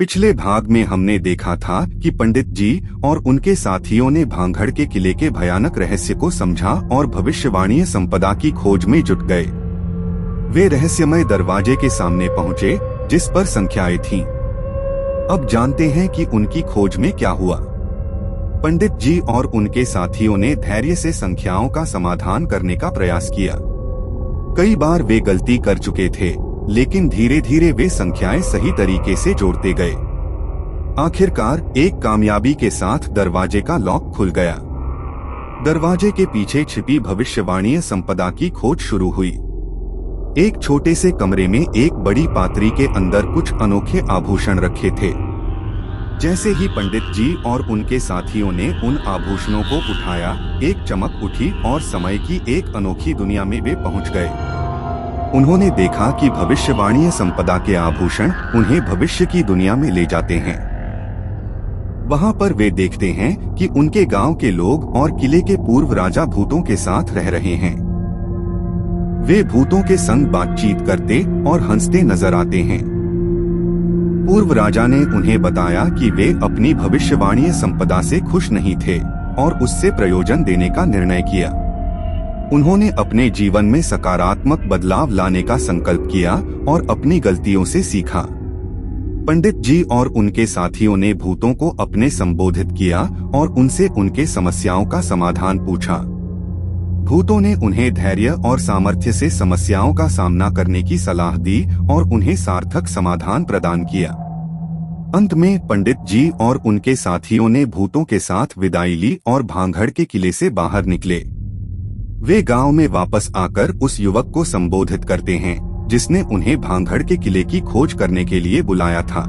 पिछले भाग में हमने देखा था कि पंडित जी और उनके साथियों ने भांगड़ के किले के भयानक रहस्य को समझा और भविष्यवाणीय संपदा की खोज में जुट गए। वे रहस्यमय दरवाजे के सामने पहुंचे जिस पर संख्याएं थीं। अब जानते हैं कि उनकी खोज में क्या हुआ। पंडित जी और उनके साथियों ने धैर्य से संख्याओं का समाधान करने का प्रयास किया। कई बार वे गलती कर चुके थे, लेकिन धीरे धीरे वे संख्याएं सही तरीके से जोड़ते गए। आखिरकार एक कामयाबी के साथ दरवाजे का लॉक खुल गया। दरवाजे के पीछे छिपी भविष्यवाणीय संपदा की खोज शुरू हुई। एक छोटे से कमरे में एक बड़ी पात्री के अंदर कुछ अनोखे आभूषण रखे थे। जैसे ही पंडित जी और उनके साथियों ने उन आभूषणों को उठाया, एक चमक उठी और समय की एक अनोखी दुनिया में वे पहुंच गए। उन्होंने देखा कि भविष्यवाणीय संपदा के आभूषण उन्हें भविष्य की दुनिया में ले जाते हैं। वहां पर वे देखते हैं कि उनके गांव के लोग और किले के पूर्व राजा भूतों के साथ रह रहे हैं। वे भूतों के संग बातचीत करते और हंसते नजर आते हैं। पूर्व राजा ने उन्हें बताया कि वे अपनी भविष्यवाणीय संपदा से खुश नहीं थे और उससे प्रयोजन देने का निर्णय किया। उन्होंने अपने जीवन में सकारात्मक बदलाव लाने का संकल्प किया और अपनी गलतियों से सीखा। पंडित जी और उनके साथियों ने भूतों को अपने संबोधित किया और उनसे उनके समस्याओं का समाधान पूछा। भूतों ने उन्हें धैर्य और सामर्थ्य से समस्याओं का सामना करने की सलाह दी और उन्हें सार्थक समाधान प्रदान किया। अंत में पंडित जी और उनके साथियों ने भूतों के साथ विदाई ली और भांगड़ के किले से बाहर निकले। वे गांव में वापस आकर उस युवक को संबोधित करते हैं जिसने उन्हें भांगड़ के किले की खोज करने के लिए बुलाया था।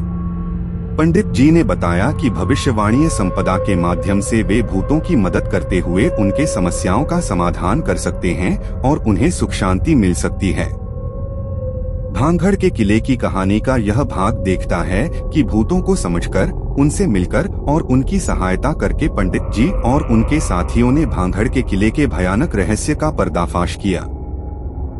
पंडित जी ने बताया कि भविष्यवाणीय संपदा के माध्यम से वे भूतों की मदद करते हुए उनके समस्याओं का समाधान कर सकते हैं और उन्हें सुख शांति मिल सकती है। भांगड़ के किले की कहानी का यह भाग देखता है कि भूतों को समझकर, उनसे मिलकर और उनकी सहायता करके पंडित जी और उनके साथियों ने भांगड़ के किले के भयानक रहस्य का पर्दाफाश किया।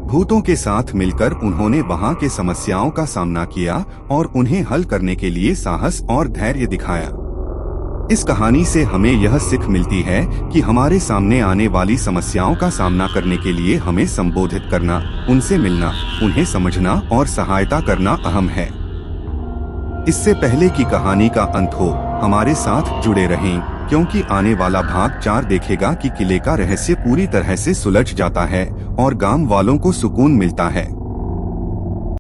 भूतों के साथ मिलकर उन्होंने वहां के समस्याओं का सामना किया और उन्हें हल करने के लिए साहस और धैर्य दिखाया। इस कहानी से हमें यह सीख मिलती है कि हमारे सामने आने वाली समस्याओं का सामना करने के लिए हमें संबोधित करना, उनसे मिलना, उन्हें समझना और सहायता करना अहम है। इससे पहले कि कहानी का अंत हो, हमारे साथ जुड़े रहें, क्योंकि आने वाला भाग 4 देखेगा कि किले का रहस्य पूरी तरह से सुलझ जाता है और गांव वालों को सुकून मिलता है।